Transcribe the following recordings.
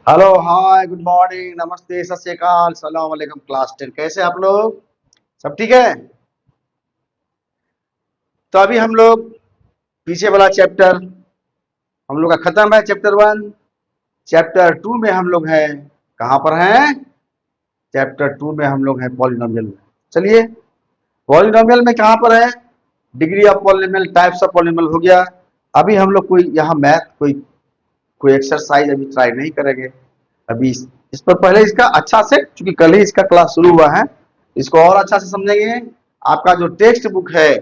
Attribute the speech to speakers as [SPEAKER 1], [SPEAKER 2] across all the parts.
[SPEAKER 1] Hello, हाय, good morning, नमस्ते, सत श्री अकाल, सलाम वालेकुम। क्लास 10 कैसे आप लोग? सब ठीक है? तो अभी हम लोग पीछे वाला चैप्टर हम लोग का खत्म है। चैप्टर 1। चैप्टर 2 में हम लोग हैं। कहाँ पर हैं? चैप्टर 2 में हम लोग हैं पॉलिनोमियल में। चलिए, पॉलिनोमियल में कहाँ पर है? Degree of polynomial, types of polynomial हो गया। अभी हम लोग कोई यहाँ मैथ कोई कोई एक्सरसाइज अभी ट्राई नहीं करेंगे। अभी इस पर पहले इसका अच्छा से, क्योंकि कल ही इसका क्लास शुरू हुआ है, इसको और अच्छा से समझेंगे। आपका जो टेक्स्ट बुक है,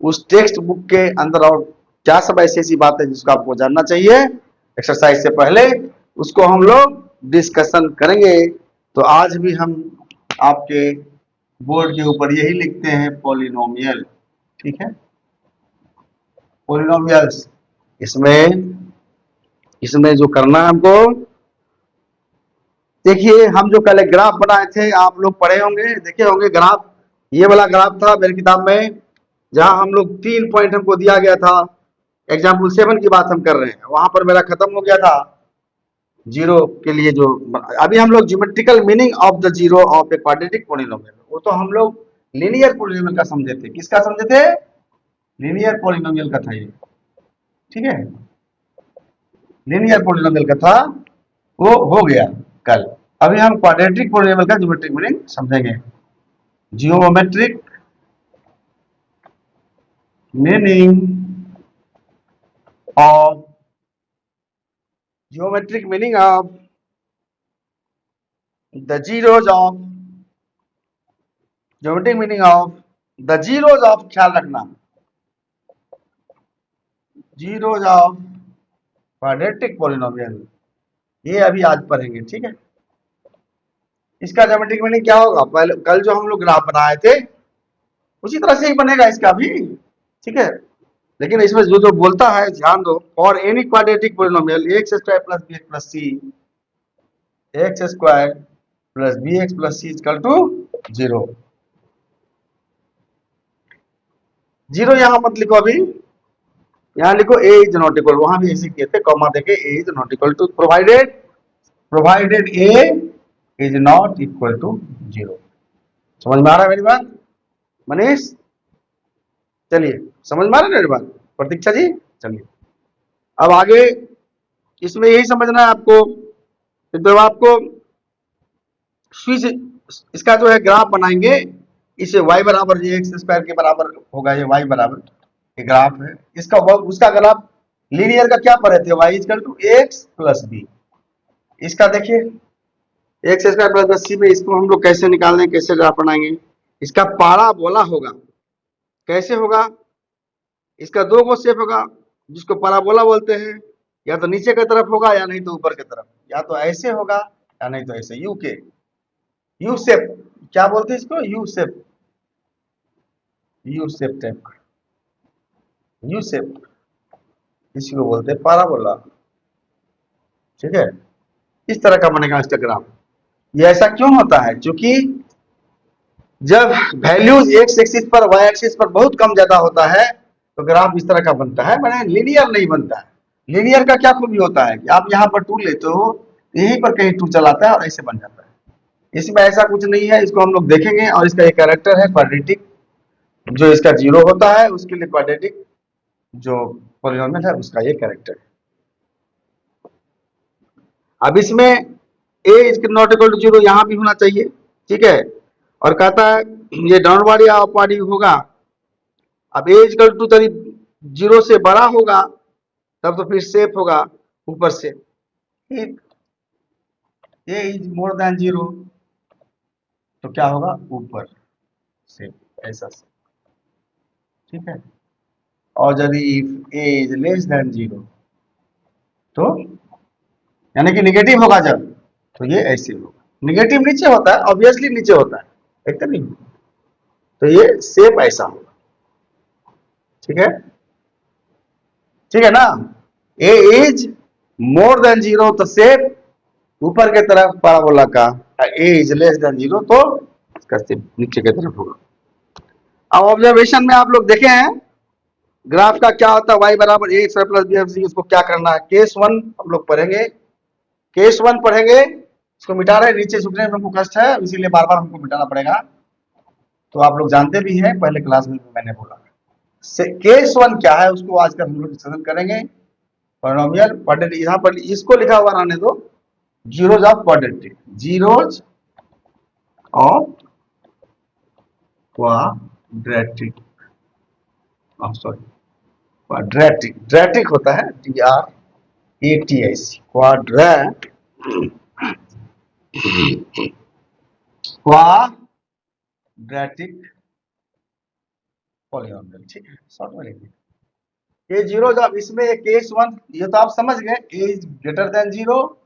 [SPEAKER 1] उस टेक्स्ट बुक के अंदर और क्या सब ऐसी ऐसी बातें जिसको आपको जानना चाहिए एक्सरसाइज से पहले, उसको हम लोग डिस्कशन करेंगे। तो आज भी हम आपके बोर्ड के ऊपर यही लिखते हैं, पॉलिनोमियल। ठीक है, पॉलिनोमियल्स। इसमें इसमें जो करना है हमको, देखिए, हम जो कल ग्राफ बनाए थे, आप लोग पढ़े होंगे, देखे होंगे ग्राफ। ये वाला ग्राफ था मेरी किताब में, जहां हम लोग 3 पॉइंट हमको दिया गया था। एग्जाम्पल 7 की बात हम कर रहे हैं, वहां पर मेरा खत्म हो गया था जीरो के लिए। जो अभी हम लोग geometrical meaning of the zero of a quadratic polynomial, वो तो हम लोग लीनियर पोलिनोमियल का समझे थे। किसका समझे थे? लीनियर पोलिनोमियल का था ये। ठीक है, लीनियर पोलिनोमियल का था, वो हो गया कल। अभी हम क्वाड्रेटिक पोलिनोमियल का ज्योमेट्रिक मीनिंग समझेंगे। Geometric meaning of geometric meaning of the zeros of geometric meaning of the zeros of, ख्याल रखना, zeros of quadratic polynomial, ये अभी आज पढ़ेंगे। ठीक है, इसका ज्योमेट्रिक मीनिंग क्या होगा? पहले कल जो हम लोग ग्राफ बनाए थे उसी तरह से ही बनेगा इसका भी। ठीक है, लेकिन इसमें जो जो बोलता है ध्यान दो। For any quadratic polynomial X square plus B X plus C, X square plus B X plus C equal to 0। Zero यहां मत लिखो अभी, यहाँ लिखो ए इज नॉट इक्वल, वहां भी ऐसे किए थे, कॉमा देके A is not equal to, provided A is not equal to 0। समझ में आ रहा है मेरी बात मनीष? चलिए, समझ में आ रहा है मेरी बात प्रतीक्षा जी? चलिए, अब आगे इसमें यही समझना है आपको। जब आपको स्विच, इसका जो है ग्राफ बनाएंगे, इसे y बराबर एक्स स्क्वायर के बराबर होगा, ये y बराबर ये ग्राफ है इसका। उसका ग्राफ लीनियर का क्या पढ़े थे? y equal to X plus B. इसका देखिए, एक्स स्क्वायर प्लस सी में इसको हम लोग कैसे निकालने, कैसे ग्राफ बनाएंगे? इसका पाराबोला होगा। कैसे होगा? इसका दो गो शेप होगा जिसको पाराबोला बोलते हैं। या तो नीचे की तरफ होगा या नहीं तो ऊपर की तरफ, या तो ऐसे होगा या नहीं तो ऐसे, यू शेप। क्या बोलते हैं इसको? U shape, U shape type का, यू शेप, इसी को बोलते हैं पाराबोला। ठीक है, इस तरह का बनेगा इसका ग्राफ। ये ऐसा क्यों होता है? क्योंकि जब वैल्यूज एक्स एक्सिस पर, वाई एक्सिस पर बहुत कम ज्यादा होता है तो ग्राफ इस तरह का बनता है, मैंने लीनियर नहीं बनता है। लीनियर का क्या खूबी होता है कि आप यहाँ पर टूल लेते हो, यहीं पर कहीं टूल चलाता है और ऐसे बन जाता है। इसमें ऐसा कुछ नहीं है, इसको हम लोग देखेंगे। और इसका एक कैरेक्टर है क्वाड्रेटिक, जो इसका जीरो होता है उसके लिए क्वाड्रेटिक जो पॉलिनोमियल है उसका ये कैरेक्टर है। अब इसमें A is not equal to 0 यहाँ भी होना चाहिए। ठीक है, और कहता है ये डाउनवर्ड या अपवर्ड होगा। अब ए इक्वल टू 0 से बड़ा होगा तब तो फिर सेफ होगा ऊपर से। ठीक, ए इज मोर देन 0 तो क्या होगा? ऊपर से, ऐसा से। ठीक है, और यदि if A is less then 0 तो यानी कि निगेटिव होगा जब, तो ये ऐसे होगा। निगेटिव नीचे होता है, ऑब्वियसली नीचे होता है, एकदम नहीं, तो ये सेप ऐसा होगा। ठीक है, ठीक है ना? ए इज मोर देन 0 तो सेप ऊपर के तरफ पाराबोला का, ए इज लेस देन 0 तो इसका सेप नीचे की तरफ होगा। अब ऑब्जर्वेशन में आप लोग देखे हैं ग्राफ का क्या होता है, y बराबर ए एक्स प्लस बी, उसको क्या करना है? केस 1 हम लोग पढ़ेंगे। केस 1 पढ़ेंगे, इसको मिटा रहे, नीचे झुकने में हमको कष्ट है, इसीलिए बार बार हमको मिटाना पड़ेगा। तो आप लोग जानते भी हैं, पहले क्लास में मैंने बोला। केस 1 क्या है उसको आजकल हम लोग डिस्कशन करेंगे। पॉलिनोमियल क्वाड्रेटिक, यहाँ पर इसको लिखा हुआ रहने दो, zeros of quadratic, zeros of quadratic, sorry quadratic, ड्रेटिक होता है DRATIC, क्वाड्रेटिक पॉलिनोमियल, ठीक है, शॉर्ट में लिखिए। ये जीरो जब इसमें केस 1, ये तो आप समझ गए, ए इज ग्रेटर देन 0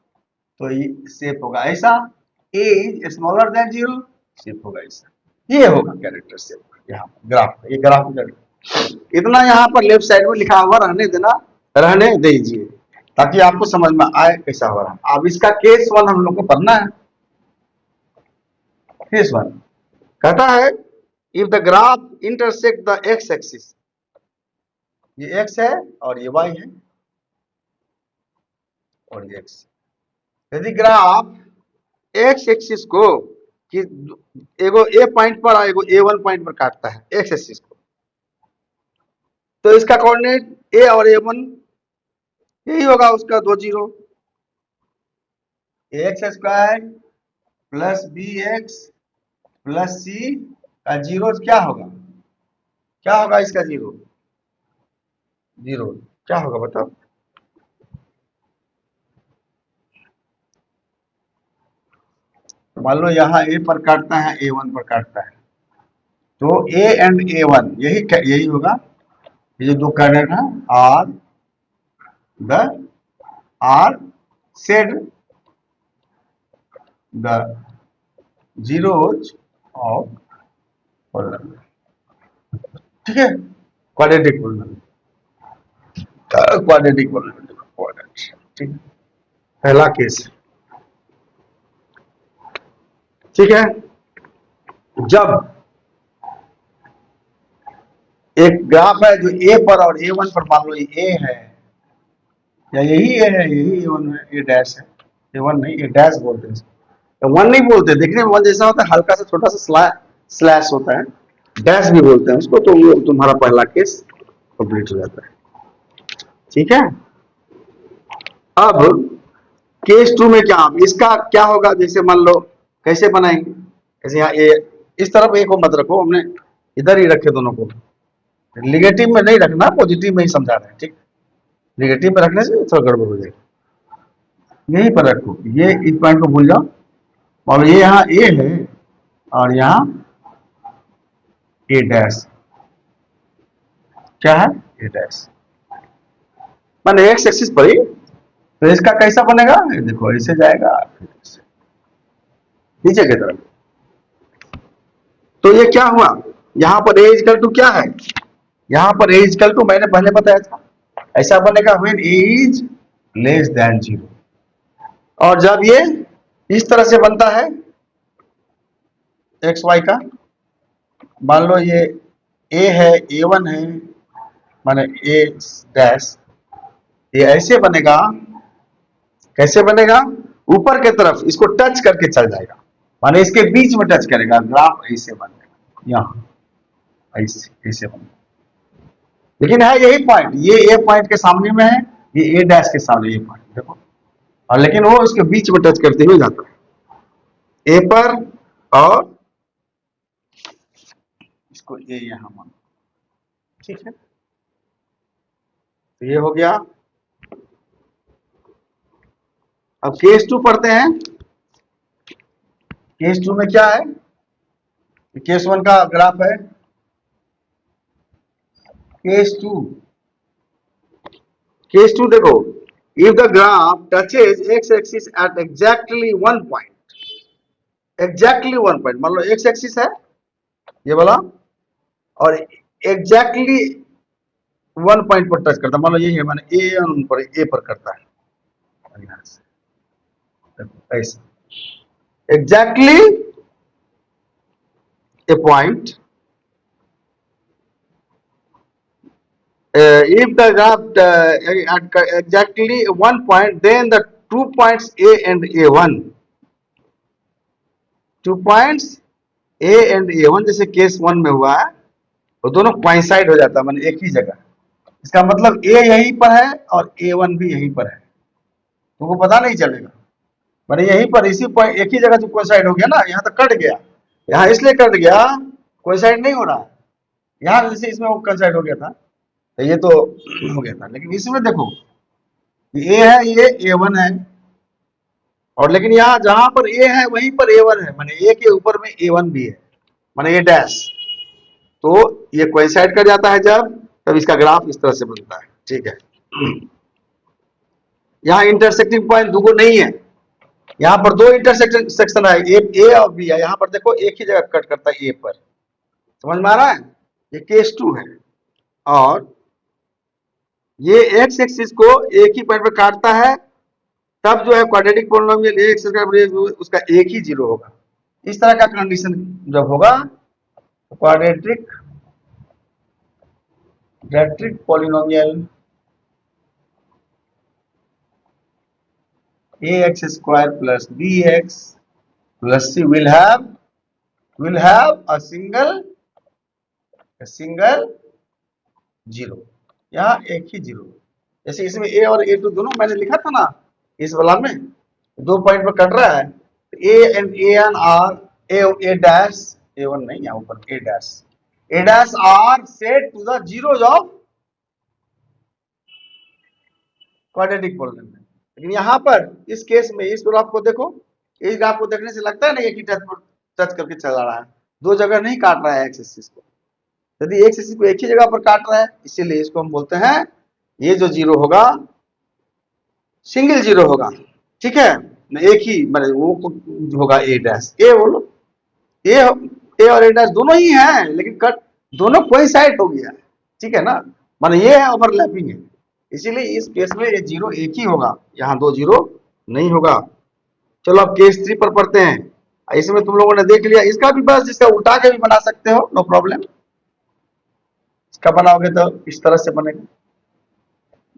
[SPEAKER 1] तो ये शेप होगा ऐसा, ए इज स्मॉलर देन 0 शेप होगा ऐसा, ये होगा कैरेक्टर शेप। यहाँ ग्राफ, ये ग्राफ इतना यहाँ पर लेफ्ट साइड में लिखा हुआ रहने देना, रहने दीजिए, ताकि आपको समझ में आए कैसा हो रहा है। अब इसका केस 1 हम लोग को पढ़ना है। केस 1 कहता है if the graph intersect the x axis, ये x है और ये y है और ये x, यदि ग्राफ x एक्सिस को कि एगो a पॉइंट पर एगो a1 पॉइंट पर काटता है x एक्सिस को, तो इसका कोऑर्डिनेट a और a1 यही होगा, उसका 2 0, ax square plus bx plus c का जीरो क्या होगा, क्या होगा इसका जीरो, जीरो क्या होगा बताओ। मान लो यहाँ a पर काटता है, a1 पर काटता है, तो a एंड a1 यही होगा, ये जो दो कोऑर्डिनेट है are said the zeros of polynomial, ठीक है, क्वाड्रेटिक पॉलिनोमियल, क्वाड्रेटिक पॉलिनोमियल, ठीक है, पहला केस, ठीक है। जब एक ग्राफ है जो a पर और a1 पर, मान लो ये a है या यही a है, यही a1 है, a डैश है, a1 नहीं a डैश बोलते हैं इसको, 1 नहीं बोलते, देखने में 1 जैसा होता है, हल्का सा छोटा सा स्लैश होता है, डैश भी बोलते हैं उसको, तो वो तुम्हारा पहला केस कंप्लीट हो जाता है, ठीक है। अब केस 2 में क्या, इसका क्या होगा, जैसे मान लो कैसे बनाएंगे, जैसे यहाँ ए, इस तरफ ए को मत रखो, हमने इधर ही रखे दोनों को, निगेटिव में नहीं रखना, पॉजिटिव में ही समझा रहे हैं, ठीक, निगेटिव में रखने से थोड़ा गड़बड़ हो जाएगा, यहीं पर रखो, ये इस पॉइंट को भूल जाओ, और ये यहाँ ए है और यहाँ ए डैश, क्या है ए डैश, मैंने एक्स एक्सिस पर ही, तो इसका कैसा बनेगा, देखो ऐसे जाएगा नीचे की तरफ, तो ये क्या हुआ, यहाँ पर ए इक्वल टू क्या है, यहाँ पर ए इक्वल टू मैंने पहले बताया था, ऐसा बनेगा when A is less then 0, और जब ये इस तरह से बनता है एक्स वाई का, मान लो ये ए है, a1 है, माने ए डैश, ये ऐसे बनेगा, कैसे बनेगा, ऊपर के तरफ इसको टच करके चल जाएगा, माने इसके बीच में टच करेगा, ग्राफ ऐसे बनेगा, यहाँ ऐसे बनेगा, लेकिन है यही पॉइंट, ये ए पॉइंट के सामने में है, ये ए डैश के सामने, ये पॉइंट देखो, और लेकिन वो इसके बीच में टच करते हुए जाता है ए पर, और इसको ए यहां मान, ठीक है, तो ये हो गया। अब केस 2 पढ़ते हैं, केस 2 में क्या है, केस 1 का ग्राफ है, केस 2 देखो, if the graph touches x axis at exactly 1 point, exactly 1 point, मान लो एक्स एक्सिस है ये वाला, और एग्जैक्टली 1 पॉइंट पर टच करता है, मान लो ये है, माने ए पर करता है, ऐसे exactly a point, if the graph at exactly 1 point, then the 2 points A and A1, 2 points A and A1 जैसे केस 1 में हुआ है, वो दोनों कोइंसाइड हो जाता है, माने एक ही जगह। इसका मतलब A यहीं पर है और A1 भी यहीं पर है, तुमको पता नहीं चलेगा, माने यहीं पर इसी पॉइंट एक ही जगह जो कोइंसाइड हो गया ना, यहाँ तक कट गया, यहाँ इसलिए कट गया, कोइंसाइड नहीं हो रहा है, यहाँ जैसे इसमें वो कोइंसाइड हो गया था, तो ये तो हो गया था, लेकिन इसमें देखो ए है, ये A1 है, और लेकिन यहाँ जहां पर ए है वहीं पर A1 है, माने ए के ऊपर में A1 भी है, माने ये डैश, तो ये कोइंसाइड कर जाता है जब, तब इसका ग्राफ इस तरह से बनता है, ठीक है। यहाँ इंटरसेक्टिंग पॉइंट दो नहीं है, यहाँ पर दो इंटरसेक्शन है, ए और बी है, यहाँ पर देखो एक ही जगह कट करता है ए पर, समझ में आ रहा है, ये केस 2 है, और ये एक्स एक्सिस को एक ही पॉइंट पर काटता है, तब जो है क्वाड्रेटिक पॉलिनोमियल ए एक्सिस का उसका एक ही जीरो होगा। इस तरह का कंडीशन जब होगा तो quadratic polynomial ax square plus bx plus c will have a single zero, यहाँ एक ही जीरो, जैसे इसमें a और a2 दोनों मैंने लिखा था ना, इस वाला में दो पॉइंट पर कट रहा है, a and an are a dash, a1 नहीं, यहाँ ऊपर a dash are set to the zeros of quadratic polynomial. लेकिन यहाँ पर इस केस में इस ग्राफ को देखो, इस ग्राफ को देखने से लगता है ना एक ही टच करके चला रहा है, दो जगह नहीं काट रहा है एक्स एक्सिस को, यदि एक्स एक्सिस को एक ही जगह पर काट रहा है, इसीलिए इसको हम बोलते हैं, ये जो जीरो होगा सिंगल जीरो होगा, ठीक है, एक ही मतलब वो होगा ए डैश, ए बोलो ए और ए डैश दोनों ही है, लेकिन कट दोनों कोइंसाइड हो गया, ठीक है ना, माने ये है ओवरलैपिंग है, इसीलिए इस केस में ये जीरो एक ही होगा, यहाँ दो जीरो नहीं होगा। चलो अब केस 3 पर पढ़ते हैं, इसमें तुम लोगों ने देख लिया, इसका भी बस जिसका उल्टा के भी बना सकते हो, नो प्रॉब्लम, इसका बनाओगे तो इस तरह से बनेगा।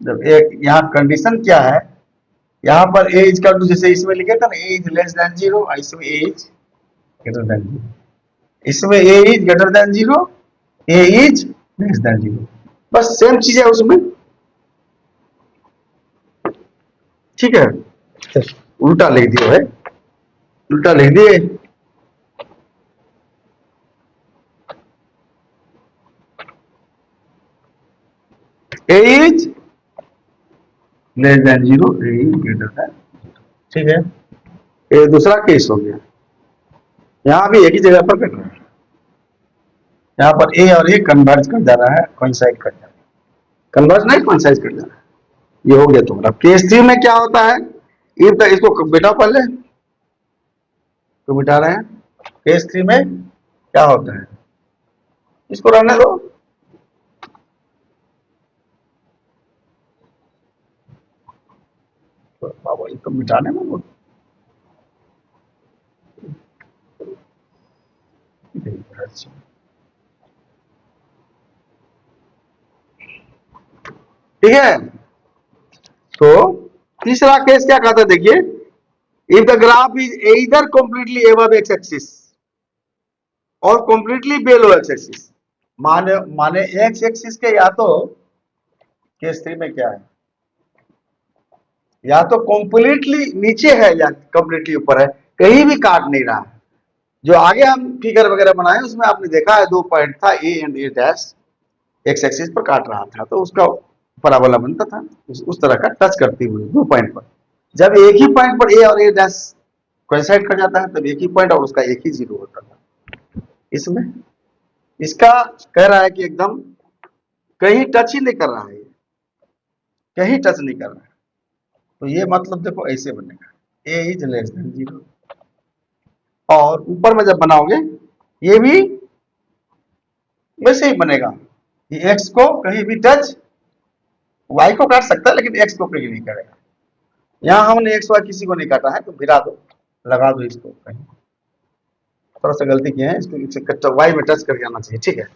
[SPEAKER 1] जब एक यहाँ कंडीशन क्या है, यहाँ पर ए इज टू, जैसे इसमें लिखे था ना A is less than zero, इसमें A is greater than zero, इसमें A is greater than zero, A is less than zero, बस सेम चीज है उसमें, ठीक है, उल्टा लिख दिया है, उल्टा लिख दिए, A is less than zero, A is greater than, ठीक है, ये दूसरा केस हो गया, यहां भी एक ही जगह पर कट रहा है, यहाँ पर ए और ए कन्वर्ज कर जा रहा है, कोइंसाइड कर जा रहा है, कन्वर्ज नहीं कोइंसाइड कर जा रहा है, ये हो गया तुम्हारा। केस 3 में क्या होता है, इसको बेटा पहले तो बिठा रहे हैं, केस 3 में क्या होता है, इसको रहने दो, बाबा इसको मिटाने में बहुत ठीक है। तो तीसरा केस क्या कहता है, देखिए, if the graph is either completely above X axis और कंप्लीटली बिलो एक्स एक्सिस, माने एक्स एक्सिस के या तो केस 3 में क्या है, या तो कंप्लीटली नीचे है या कंप्लीटली ऊपर है, कहीं भी काट नहीं रहा है, जो आगे हम फिगर वगैरह बनाए उसमें आपने देखा है दो पॉइंट था A and A dash, x axis पर काट रहा था, तो उसका पैराबोला बनता था, उस तरह का टच करती हुई दो पॉइंट पर, जब एक ही पॉइंट पर ए और ए डैश कोइंसाइड कर जाता है तब एक ही पॉइंट और उसका एक ही जीरो होता था। इसमें इसका कह रहा है कि एकदम कहीं टच ही नहीं कर रहा है, कहीं टच नहीं कर रहा है, तो ये मतलब देखो ऐसे बनेगा, ए इज लेस देन जीरो, और ऊपर में जब बनाओगे ये भी वैसे ही बनेगा, ये एक्स को कहीं भी टच, वाई को काट सकता है लेकिन एक्स को कहीं नहीं करेगा, यहाँ हमने एक्स वाई किसी को नहीं काटा है, तो भिरा दो, लगा दो इसको, कहीं थोड़ा सा गलती किए हैं, इसको वाई में टच करके आना चाहिए, ठीक है,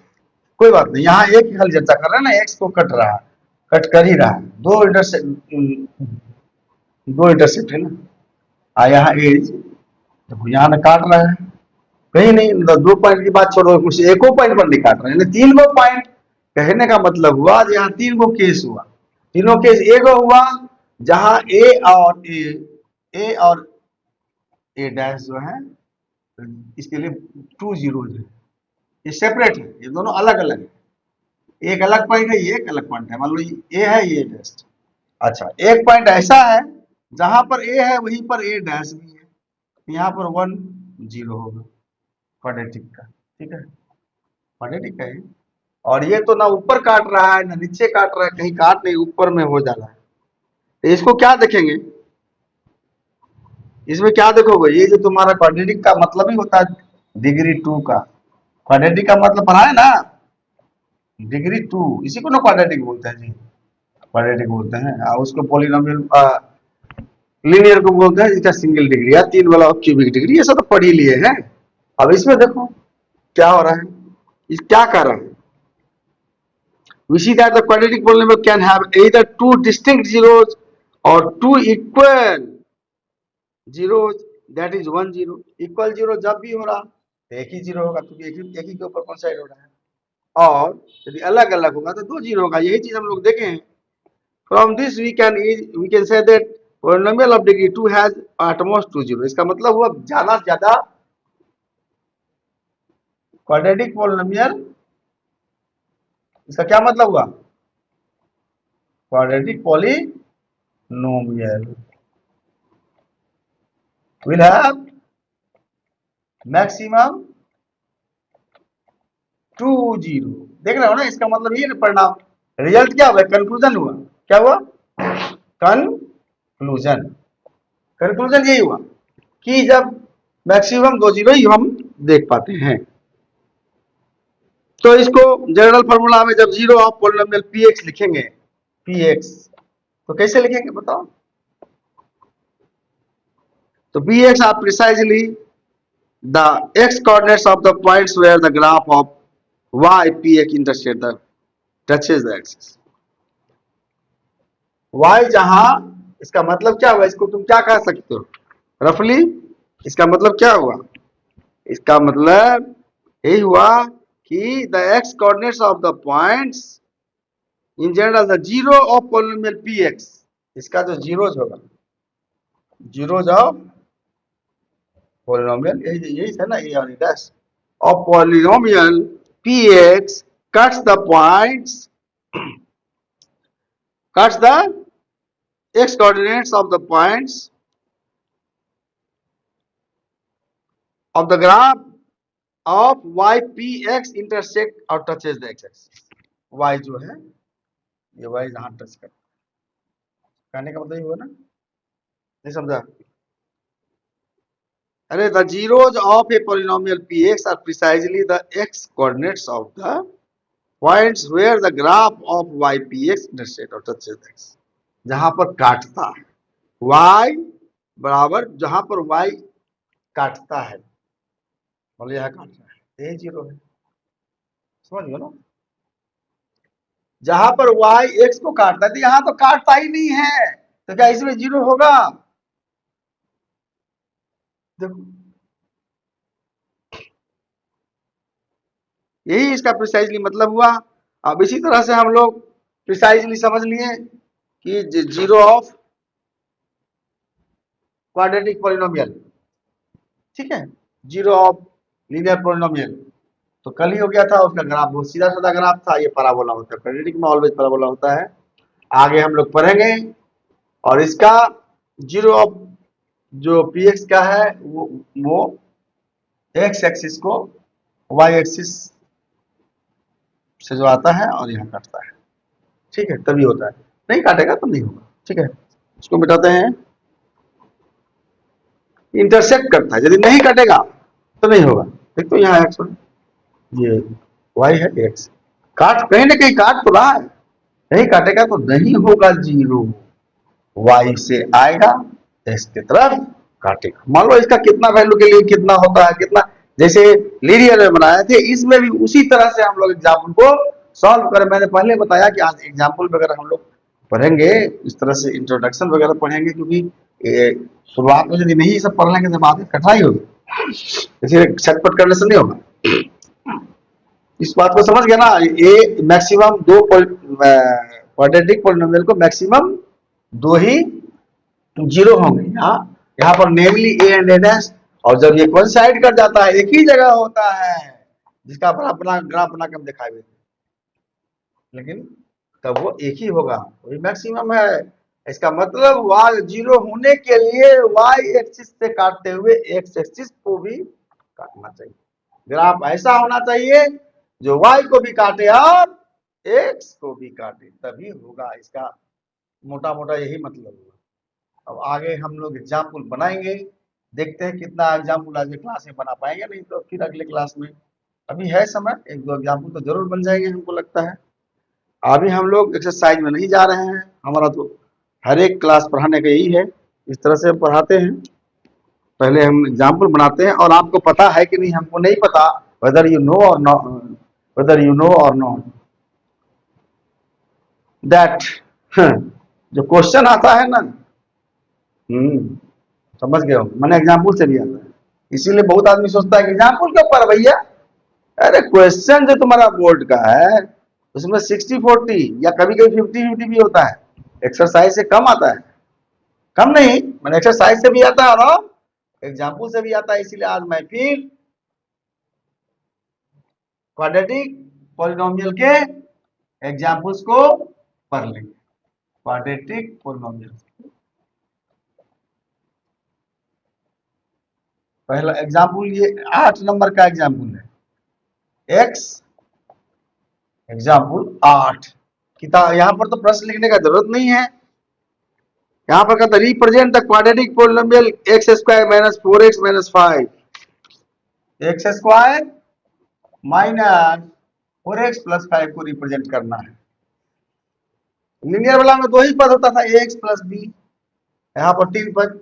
[SPEAKER 1] कोई बात नहीं, यहाँ एक ही हल चर्चा कर रहे हैं ना, एक्स को कट रहा है, कट कर ही रहा है, दो इंटरसेक्ट दो इंटरसेक्ट है ना, यहाँ एज, देखो यहाँ ना काट रहा है कहीं नहीं, मतलब 2 पॉइंट की बात छोड़ो, कुछ एको पॉइंट पर नहीं काट रहे हैं, 3 गो पॉइंट। कहने का मतलब हुआ यहाँ 3 गो केस हुआ, तीनों केस एगो हुआ जहां ए और ए डैश जो है इसके लिए 2 जीरोज है, ये सेपरेट है, ये दोनों अलग अलग है, एक अलग पॉइंट है, ये एक अलग पॉइंट है, मान लो ये है ये डैश। अच्छा, एक पॉइंट ऐसा है जहां पर ए है वहीं पर ए डैश भी है, यहाँ पर 1 0 होगा क्वाड्रेटिक का, ठीक है, क्वाड्रेटिक का ये। और ये तो ना ऊपर काट रहा है ना नीचे काट रहा है, कहीं काट नहीं, ऊपर में हो जा रहा है, तो इसको क्या देखेंगे, इसमें क्या देखोगे, ये जो तुम्हारा क्वाड्रेटिक का मतलब ही होता है डिग्री 2 का, क्वाड्रेटिक का मतलब पढ़ा है ना, डिग्री 2, इसी को ना क्वाड्रेटिक बोलते हैं जी, क्वाड्रेटिक बोलते हैं, और उसको पॉलिनोमियल लीनियर को बोलते हैं जिसका सिंगल डिग्री या 3 वाला क्यूबिक डिग्री, ये सब तो पढ़ ही लिए हैं। अब इसमें देखो क्या हो रहा है, इस क्या कर रहा है, we see that the quadratic polynomial can have either 2 distinct zeros or 2 equal zeros, that is 1 0, equal zero जब भी हो रहा तो एक ही जीरो होगा, क्योंकि एक ही के ऊपर कौन साइड हो रहा है, और यदि अलग अलग होगा तो 2 जीरो होगा, यही चीज हम लोग देखे हैं। From this we can say that polynomial of degree 2 has at most 2 0, इसका मतलब हुआ ज्यादा से ज्यादा क्वाड्रेटिक पोलिनोमियल, इसका क्या मतलब हुआ, quadratic polynomial will have maximum 2 0, देख रहे हो ना, इसका मतलब ये परिणाम, रिजल्ट क्या हुआ, कंक्लूजन हुआ, क्या हुआ, कंक्लूजन, कंक्लूजन यही हुआ कि जब मैक्सिमम 2 जीरो ही हम देख पाते हैं। तो इसको जनरल फार्मूला में जब जीरो ऑफ पॉलिनोमियल px लिखेंगे, px तो कैसे लिखेंगे बताओ, तो px are precisely the x coordinates of the points where the graph of y px intersect the touches the axis, y जहां, इसका मतलब क्या हुआ, इसको तुम क्या कह सकते हो रफली, इसका मतलब क्या हुआ, इसका मतलब यही हुआ कि the x coordinates of the points in general the zero of polynomial px, इसका जो जीरोज होगा, जीरोज ऑफ polynomial, यही है ना, ए और ए dash of polynomial px cuts the points, cuts the x coordinates of the points of the graph of y px intersect और touches the x axis, y जो है ये y जहां टच करता है, कहने का मतलब ये हुआ ना, नहीं समझा, अरे the zeros of a polynomial px are precisely the x coordinates of the points where the graph of y px intersect और touches the x, जहां पर काटता है y बराबर, जहां पर y काटता है, मतलब यह काट रहा है, ये जीरो है, समझ गए ना, जहां पर y x को काटता है, तो यहां तो काटता ही नहीं है, तो क्या इसमें जीरो होगा, देखो यही इसका प्रिसाइजली मतलब हुआ। अब इसी तरह से हम लोग प्रिसाइजली समझ लिए कि जीरो ऑफ क्वाड्रेटिक पॉलिनोमियल, ठीक है, जीरो ऑफ लीनियर पॉलिनोमियल, तो कल ही हो गया था, उसका ग्राफ बहुत सीधा साधा ग्राफ था, ये पैराबोला होता है, क्वाड्रेटिक में ऑलवेज पैराबोला होता है, आगे हम लोग पढ़ेंगे, और इसका जीरो ऑफ जो px का है वो x एक्सिस को y एक्सिस से जो आता है और यहाँ काटता है, ठीक है, तभी होता है, नहीं काटेगा तो नहीं होगा, ठीक है, इसको मिटाते हैं, इंटरसेक्ट करता है, यदि नहीं कटेगा तो नहीं होगा, देख तो यहाँ x ये y है x, काट कहीं ना कहीं काट तो रहा है, नहीं काटेगा तो नहीं होगा जीरो, y से आएगा x की तरफ काटेगा, मान लो इसका कितना वैल्यू के लिए कितना होता है, कितना, जैसे लीनियर में बनाए थे, इसमें भी उसी तरह से हम लोग एग्जाम्पल को सॉल्व करें, मैंने पहले बताया कि आज एग्जाम्पल में अगर हम लोग पढ़ेंगे इस तरह से, इंट्रोडक्शन वगैरह पढ़ेंगे, क्योंकि शुरुआत में यदि नहीं सब पढ़ लेंगे तो बाद में कठिनाई होगी, इसलिए छटपट करने से नहीं होगा। इस बात को समझ गया ना, ये मैक्सिमम दो क्वाड्रेटिक पॉलिनोमियल को मैक्सिमम दो ही जीरो होंगे यहाँ, यहाँ पर नेमली ए एंड एन एस, और जब ये कोइंसाइड कर जाता है एक ही जगह होता है, जिसका अपना ग्राफ बना के हम दिखाए, लेकिन तब वो एक ही होगा, वही मैक्सिमम है। इसका मतलब y जीरो होने के लिए y एक्सिस से काटते हुए x एक्सिस को भी काटना चाहिए। ग्राफ ऐसा होना चाहिए जो y को भी काटे और x को भी काटे, तभी होगा। इसका मोटा मोटा यही मतलब होगा। अब आगे हम लोग एग्जाम्पल बनाएंगे, देखते हैं कितना एग्जाम्पल आज क्लास में बना पाएंगे, नहीं तो फिर अगले क्लास में। अभी है समय, एक दो एग्जाम्पल तो जरूर बन जाएंगे हमको लगता है। अभी हम लोग एक्सरसाइज में नहीं जा रहे हैं, हमारा तो हर एक क्लास पढ़ाने का यही है, इस तरह से हम पढ़ाते हैं। पहले हम एग्जाम्पल बनाते हैं, और आपको पता है कि नहीं हमको नहीं पता, वेदर यू नो और नॉट, वेदर यू नो और नॉट, दैट जो क्वेश्चन आता है ना, समझ गए हो, मैंने एग्जाम्पल से भी आता है। इसीलिए बहुत आदमी सोचता है कि एग्जाम्पल क्यों पर भैया, अरे क्वेश्चन जो तुम्हारा बोर्ड का है उसमें 60-40 या कभी कभी 50-50 भी होता है, एक्सरसाइज से कम आता है, कम नहीं मैंने एक्सरसाइज से भी आता है और एग्जाम्पल से भी आता है। इसीलिए आज मैं फिर क्वाड्रेटिक पॉलिनोमियल के एग्जाम्पल्स को पढ़ लेंगे। क्वाड्रेटिक पॉलिनोमियल पहला एग्जाम्पल, ये 8 नंबर का एग्जाम्पल है, एक्स एग्जाम्पल 8। किताब यहाँ पर तो प्रश्न लिखने का जरूरत नहीं है, यहाँ पर कहता represent the quadratic polynomial x square minus 4x minus 5, x square minus 4x plus 5 को रिप्रेजेंट करना है। लीनियर वाला में दो ही पद होता था, ax प्लस b, यहाँ पर 3 पद,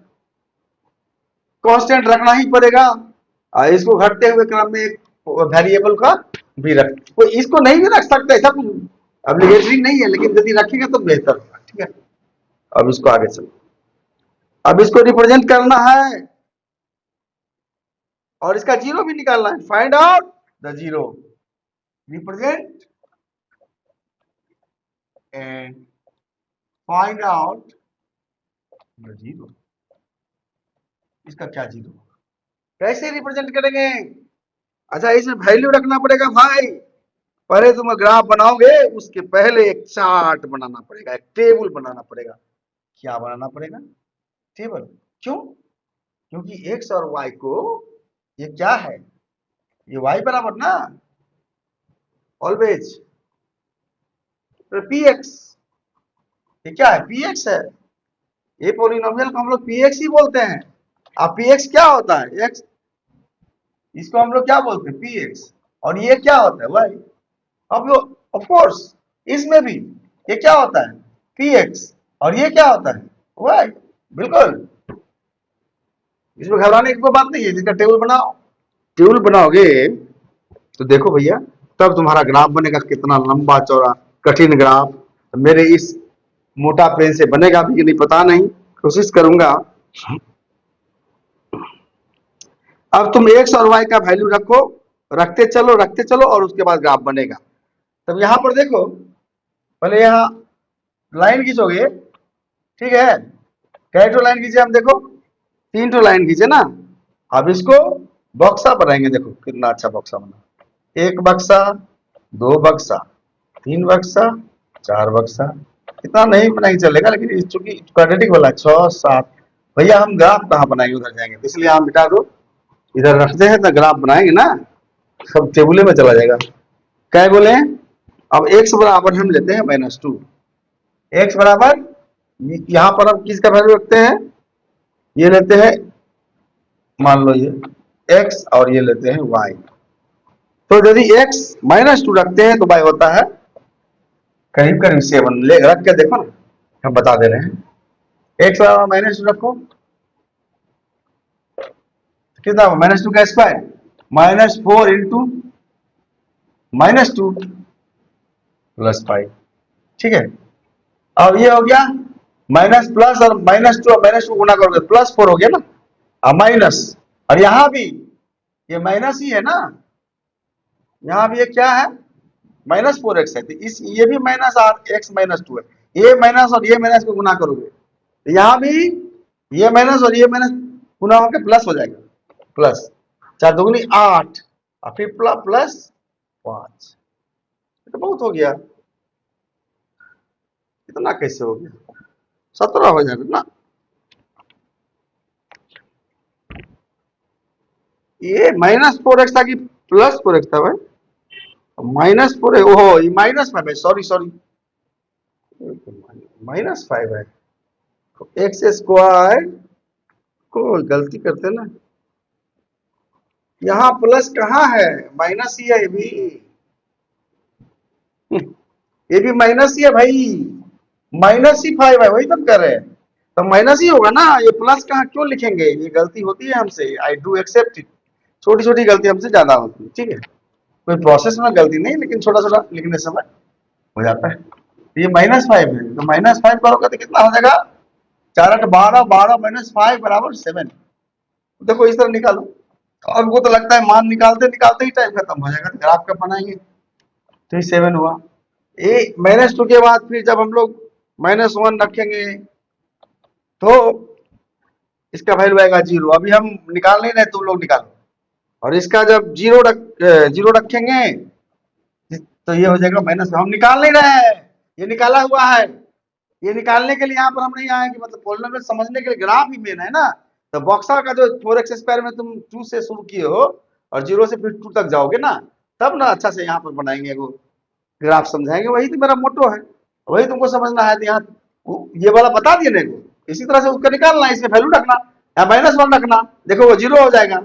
[SPEAKER 1] कांस्टेंट रखना ही पड़ेगा। इसको घटते हुए क्रम में एक वेरिएबल का भी रख, कोई इसको नहीं भी रख सकता, ऐसा कुछ ऑब्लिगेटरी नहीं है, लेकिन यदि रखेगा तो बेहतर होगा। ठीक है, अब इसको आगे चलो, अब इसको रिप्रेजेंट करना है और इसका जीरो भी निकालना है। Find out the zero, represent and find out the zero. इसका क्या जीरो होगा, कैसे रिप्रेजेंट करेंगे? अच्छा, इसमें वैल्यू रखना पड़ेगा भाई। पहले तुम ग्राफ बनाओगे, उसके पहले एक चार्ट बनाना पड़ेगा, एक टेबल बनाना पड़ेगा। क्या बनाना पड़ेगा? टेबल। क्यों? क्योंकि एक्स और वाई को, ये क्या है, ये वाई बराबर ना ऑलवेज पी एक्स, ये क्या है, पी एक्स है। ये पॉलिनोमियल को हम लोग पी एक्स ही बोलते हैं। अब पी एक्स क्या होता है, एक्स, इसको हम लोग क्या बोलते हैं, पी एक्स, और ये क्या होता है, वाई। अब लोग ऑफ कोर्स इसमें भी ये क्या होता है, पी एक्स, और ये क्या होता है, वाई। बिल्कुल, इसमें घबराने की कोई बात नहीं है। जिसका टेबल बनाओ, टेबल बनाओगे तो देखो भैया, तब तुम्हारा ग्राफ बनेगा, कितना लंबा चौड़ा कठिन ग्राफ। मेरे इस मोटा पेन से बनेगा भी कि नहीं पता नहीं, कोशिश करूंगा। अब तुम एक्स और वाई का वैल्यू रखो, रखते चलो और उसके बाद ग्राफ बनेगा। तब यहां पर देखो, पहले यहां लाइन खींचोगे, ठीक है, कैटो लाइन खींचे हम, देखो 3 ठो लाइन खींचे ना। अब इसको बक्सा बनाएंगे, देखो कितना अच्छा बक्सा बना, 1 बक्सा, 2 बक्सा, 3 बक्सा, 4 बक्सा। इतना नहीं बनाएंगे चलेगा, लेकिन चूंकि क्वाड्रेटिक वाला 6 7, भैया हम ग्राफ कहाँ बनाएंगे, उधर जाएंगे, इसलिए हम मिटा दो, इधर रखते हैं तो ग्राफ बनाएंगे ना, सब टेबुले में चला जाएगा। क्या बोले, अब x बराबर हम लेते हैं -2, x बराबर, यहां पर हम किसका वैल्यू रखते हैं, ये लेते हैं, मान लो ये x, और ये लेते हैं y। तो यदि x -2 रखते हैं तो y होता है करीब करीब 7, ले रख के देखो ना, हम बता दे रहे हैं। x बराबर -2 रखो, कितना, -2 का स्क्वायर, -4 इंटू -2 + 5, ठीक है। अब ये हो गया माइनस प्लस, और माइनस टू गुना करोगे प्लस 4 हो गया ना, अब माइनस, और यहां भी ये माइनस ही है ना, यहाँ भी ये क्या है -4x है, तो इस ये भी माइनस आर एक्स माइनस 2 है, ये माइनस और ये माइनस को गुना करोगे तो यहाँ भी ये माइनस और ये माइनस गुना होकर प्लस हो जाएगा, प्लस 4 दूनी 8 और फिर प्लस 5, तो बहुत हो गया, इतना कैसे हो गया, 17 हो जाएगा ना, ये -4x था कि +4x था भाई, -4 है, ओहो ये -5 है, सॉरी सॉरी, -5 है, एक्स स्क्वायर को गलती करते ना, यहाँ प्लस कहाँ है, माइनस ही है ये भी माइनस ही है भाई, -5 है, वही तो कर रहे हैं, तो माइनस ही होगा ना, ये प्लस कहाँ क्यों लिखेंगे, ये गलती होती है हमसे, आई डू एक्सेप्ट इट, छोटी छोटी गलती हमसे ज्यादा होती है, ठीक है, कोई प्रोसेस में गलती नहीं, लेकिन छोटा छोटा लिखने समय हो जाता है, ये -5 है, तो -5 करोगे तो कितना हो जाएगा, 4 8 12, 12 -5 बराबर 7, देखो इस तरह निकालो, और वो तो लगता है मान निकालते निकालते ही टाइम खत्म हो जाएगा, तो ग्राफ कब बनाएंगे, तो ये 7 हुआ, ए -2 के बाद फिर जब हम लोग -1 रखेंगे तो इसका वैल्यू आएगा 0, अभी हम निकाल नहीं रहे, तुम लोग निकालो, और इसका जब जीरो रखेंगे तो ये हो जाएगा माइनस, हम निकाल नहीं रहे हैं, ये निकाला हुआ है, ये निकालने के लिए यहाँ पर हम नहीं आए कि मतलब पॉलिनोमियल समझने के लिए ग्राफ ही मेन है ना, तो बॉक्सर का जो 4x स्क्वायर में तुम 2 से शुरू किए हो और 0 से फिर 2 तक जाओगे ना, तब ना अच्छा से यहाँ पर बनाएंगे वो ग्राफ समझाएंगे, वही तो मेरा मोटो है, वही तुमको समझना है, तो यहाँ ये वाला बता दिए मेरे को, इसी तरह से उसका निकालना है, इसमें वैल्यू रखना, यहाँ -1 रखना, देखो वो 0 हो जाएगा,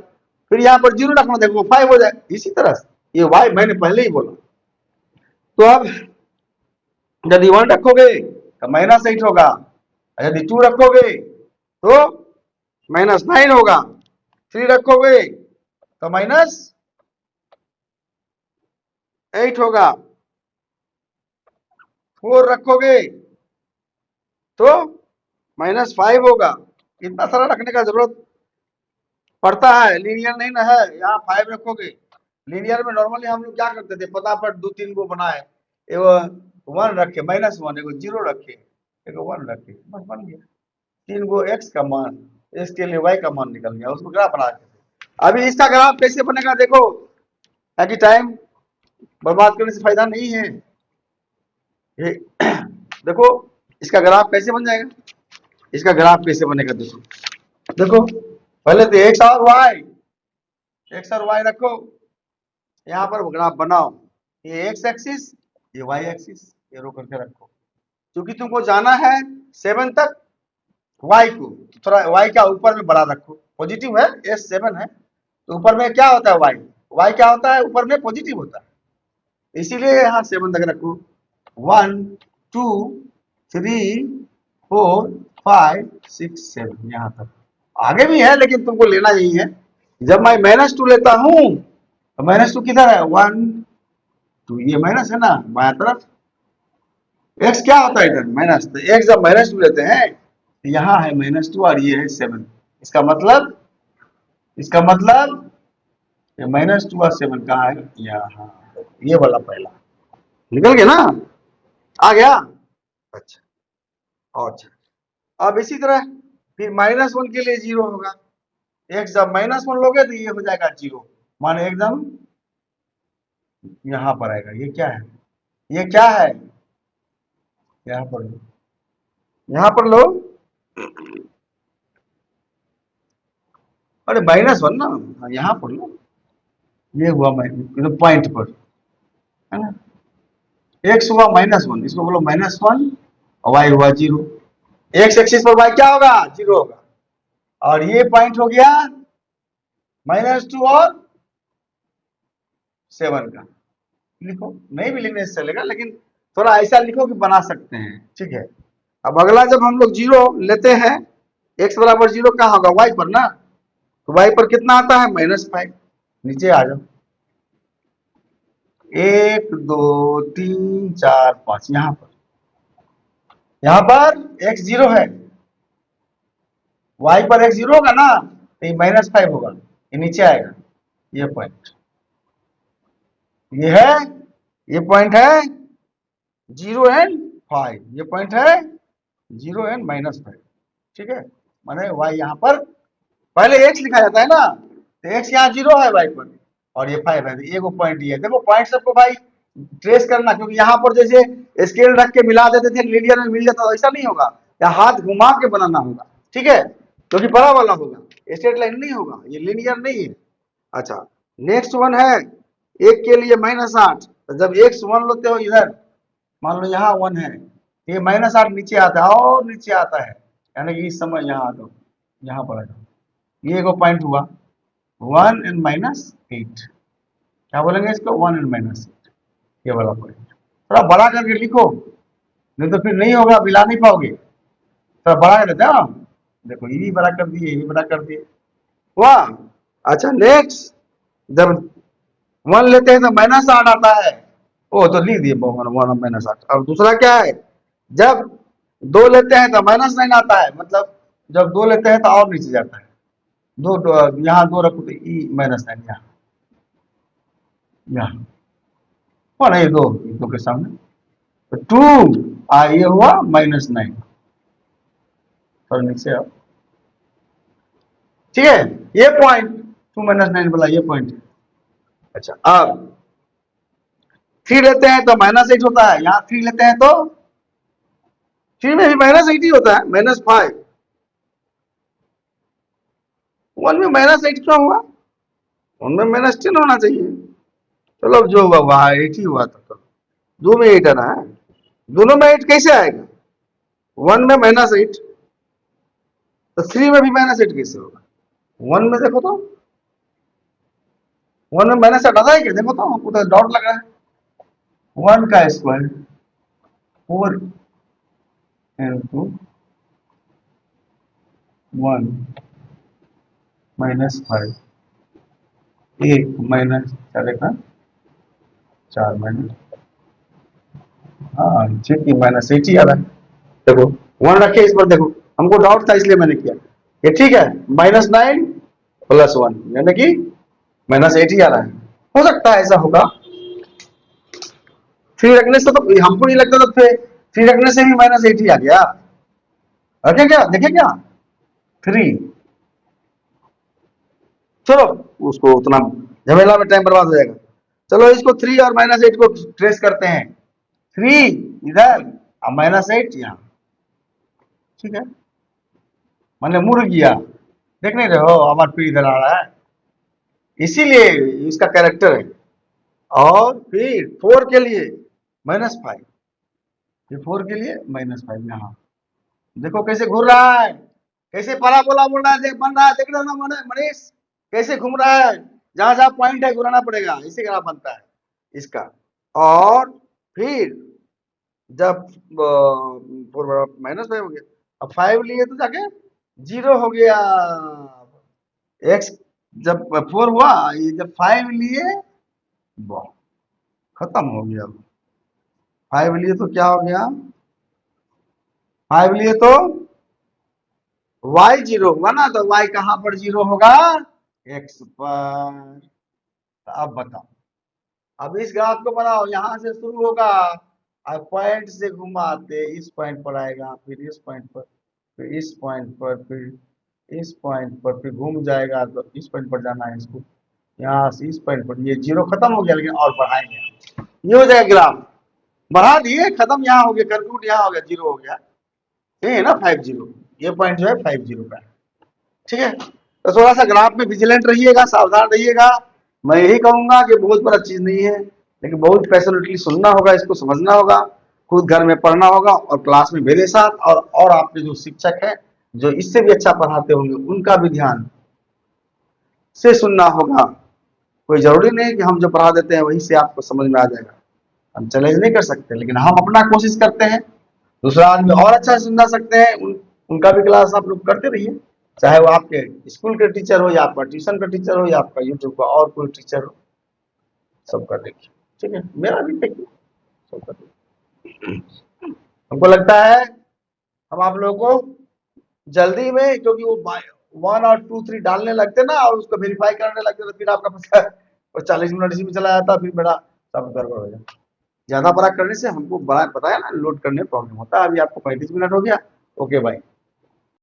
[SPEAKER 1] फिर यहाँ पर 0 रखना, देखो वो 5 हो जाएगा, इसी तरह से ये y मैंने पहले ही बोला, तो अब यदि 1 रखोगे तो -8 होगा, यदि 2 रखोगे तो -9 होगा, 3 रखोगे तो -8 होगा, 4 रखोगे तो -5 होगा, इतना सारा रखने का जरूरत पड़ता है, लीनियर नहीं ना है, यहाँ 5 रखोगे, लीनियर में नॉर्मली हम लोग क्या करते थे, फटाफट 2 3 को बनाए, एगो 1 रखे -1, एगो 0 रखे, एगो 1 रखे, बस बन गया, 3 गो x का मान, इसके लिए y का मान निकल गया, उसको ग्राफ बना देते। अभी इसका ग्राफ कैसे बनेगा देखो, ताकि टाइम बर्बाद करने से फायदा नहीं है, ये देखो इसका ग्राफ कैसे बन जाएगा, इसका ग्राफ कैसे बनेगा देखो, देखो पहले तो एक्स और वाई रखो, यहाँ पर ग्राफ बनाओ, ये एक्स एक्सिस, ये वाई एक्सिस, ये रो करके रखो, क्योंकि तुमको जाना है 7 तक, वाई को थोड़ा वाई का ऊपर में बड़ा रखो, पॉजिटिव है S7 है, तो ऊपर में क्या होता है वाई क्या होता है, ऊपर में पॉजिटिव होता है, इसीलिए यहाँ 7 तक रखो, 1 2 3 4 5 6 7 यहाँ तक, आगे भी है लेकिन तुमको लेना यही है, जब मैं -2 लेता हूं तो -2 किधर है, 1 2, ये माइनस है ना बाया तरफ, x क्या होता है इधर माइनस, तो x जब -2 लेते हैं तो यहाँ है -2 और ये है 7, इसका मतलब ये -2 और 7 कहाँ है, यहाँ, ये वाला पहला निकल गया ना, आ गया, अच्छा, और अच्छा, अब इसी तरह फिर -1 के लिए 0 होगा, x जब -1 लोगे तो ये हो जाएगा 0, माने एकदम यहाँ पर आएगा, ये क्या है, ये क्या है, यहाँ पर लो, यहाँ पर लो, अरे -1 ना, यहाँ पर लो, ये हुआ पॉइंट पर, है ना, x हुआ -1, इसको बोलो -1 और y हुआ 0, x एक्सिस पर y क्या होगा 0 होगा, और ये पॉइंट हो गया -2 और 7 का, लिखो, नहीं भी लिखने से चलेगा, लेकिन थोड़ा ऐसा लिखो कि बना सकते हैं, ठीक है, अब अगला जब हम लोग 0 लेते हैं, x बराबर 0 कहाँ होगा, y पर ना, तो y पर कितना आता है -5, नीचे आ जाओ, 1 2 3 4 5, यहाँ पर यहाँ पर x 0 है, y पर x 0 होगा ना, तो ये -5 होगा, ये नीचे आएगा। ये पॉइंट ये है, ये पॉइंट है 0 एंड 5, ये पॉइंट है 0 एंड -5। ठीक है, माने y यहाँ पर पहले x लिखा जाता है ना, तो x यहाँ 0 है y पर और ये 5 है, तो ये पॉइंट ये है। देखो पॉइंट सबको भाई ट्रेस करना, क्योंकि यहाँ पर जैसे स्केल रख के मिला देते थे लीनियर में मिल जाता, ऐसा नहीं होगा, या हाथ घुमा के बनाना होगा। ठीक है, क्योंकि बड़ा वाला होगा, स्ट्रेट लाइन नहीं होगा, ये लीनियर नहीं है। अच्छा, नेक्स्ट वन है एक के लिए -8, तो जब x 1 लेते हो इधर, मान लो यहाँ 1 है, ये -8 नीचे आता है और नीचे आता है, यानी कि इस समय यहाँ आ जाओ, यहाँ पर आ जाओ, ये एक पॉइंट हुआ 1 एंड -8, क्या बोलेंगे इसको, 1 एंड -8, ये वाला पॉइंट थोड़ा बड़ा करके लिखो, नहीं तो फिर नहीं होगा, मिला नहीं पाओगे, थोड़ा बड़ा कर देते हैं ना। देखो ये भी बड़ा कर दिए, ये भी बड़ा कर दिए, वाह। अच्छा नेक्स्ट, जब 1 लेते हैं तो -8 आता है, ओ तो लिख दिए 1 -8। अब दूसरा क्या है, जब 2 लेते हैं तो -9 आता है, मतलब जब 2 लेते हैं तो और नीचे जाता है, दो यहाँ 2 रखो तो ई -9 यहाँ और ये 2 के सामने तो 2 ये हुआ -9 और नीचे आओ। ठीक है, ये पॉइंट 2 -9 वाला ये पॉइंट है। अच्छा, अब 3 लेते हैं तो -8 होता है, यहाँ 3 लेते हैं तो 3 में भी -8 ही होता है, -5। 1 में -8 क्यों हुआ, उनमें -10 होना चाहिए। चलो अब जो हुआ वहां 8 ही हुआ था, तो 2 में 8 आना है, दोनों में 8 कैसे आएगा, 1 में -8 तो 3 में भी -8 कैसे होगा, 1 में देखो तो 1 में -8 आता है क्या, देखो तो हमको तो डाउट लग रहा है। 1 का स्क्वायर 4 into 1 -5, 1 माइनस चलेगा 4 माइनस, हाँ ठीक है, -8 ही आ रहा है। देखो 1 रखे इस पर, देखो हमको डाउट था इसलिए मैंने किया, ये ठीक है, -9 + 1 यानी कि -8 ही आ रहा है। हो सकता है ऐसा होगा, 3 रखने से तो हमको नहीं लगता था, 3 रखने से भी -8 ही आ गया। रखे क्या, देखे क्या 3, चलो उसको उतना झमेला में टाइम बर्बाद हो जाएगा। चलो इसको 3 और -8 को ट्रेस करते हैं, 3 इधर और -8 यहाँ। ठीक है, मैंने मुड़ गया, देख नहीं रहे हो हमारा पीढ़ इधर आ रहा है, इसीलिए इसका कैरेक्टर है। और फिर 4 के लिए -5, फिर 4 के लिए -5 यहाँ, देखो कैसे घूर रहा है, कैसे पराबोला बोल रहा है, देख बन रहा है, देख रहे हो ना मनीष, कैसे घूम रहा है, जहां जहां पॉइंट है घुराना पड़ेगा, इसी ग्राफ बनता है इसका। और फिर जब -5 हो गया, अब 5 लिए तो जाके 0 हो गया, x जब 4 हुआ, ये जब 5 लिए खत्म हो गया। 5 लिए तो क्या हो गया, 5 लिए तो y 0 होगा ना, तो y कहां पर 0 होगा, x पर। अब बताओ, अब इस ग्राफ को बनाओ, यहां से शुरू होगा, अब पॉइंट से घुमाते इस पॉइंट पर आएगा, फिर इस पॉइंट पर, फिर इस पॉइंट पर, फिर इस पॉइंट पर, फिर घूम जाएगा तो इस पॉइंट पर जाना है इसको, यहाँ से इस पॉइंट पर, ये 0 खत्म हो गया, लेकिन और बढ़ाएंगे, ये हो जाएगा ग्राफ, बढ़ा दिए, खत्म यहाँ हो गया, कंक्लूड यहाँ हो गया, 0 हो गया, ये है ना 50, ये पॉइंट जो है 50 का। ठीक है, तो थोड़ा सा ग्राफ में विजिलेंट रहिएगा, सावधान रहिएगा। मैं यही कहूंगा कि बहुत बड़ा चीज नहीं है, लेकिन बहुत पैशनेटली सुनना होगा, इसको समझना होगा, खुद घर में पढ़ना होगा और क्लास में मेरे साथ और आपके जो शिक्षक हैं जो इससे भी अच्छा पढ़ाते होंगे उनका भी ध्यान से सुनना होगा। कोई जरूरी नहीं कि हम जो पढ़ा देते हैं वही से आपको समझ में आ जाएगा, हम चैलेंज नहीं कर सकते, लेकिन हम अपना कोशिश करते हैं, दूसरा आदमी और अच्छा सुना सकते हैं, उनका भी क्लास आप लोग करते रहिए, चाहे वो आपके स्कूल के टीचर हो या आपका ट्यूशन का टीचर हो या आपका यूट्यूब का और कोई टीचर हो, सबका देखिए। ठीक है, मेरा भी देखिए, सबका देखिए। हमको लगता है हम आप लोगों को जल्दी में, क्योंकि वो 1 और 2 3 डालने लगते ना और उसको वेरीफाई करने लगते तो फिर आपका पैसा और 40 मिनट इसी में चला जाता, फिर मेरा सब गड़बड़ हो जाता। ज्यादा बड़ा करने से हमको बड़ा बताया ना, लोड करने में प्रॉब्लम होता है। अभी आपको 35 मिनट हो गया। Okay bye.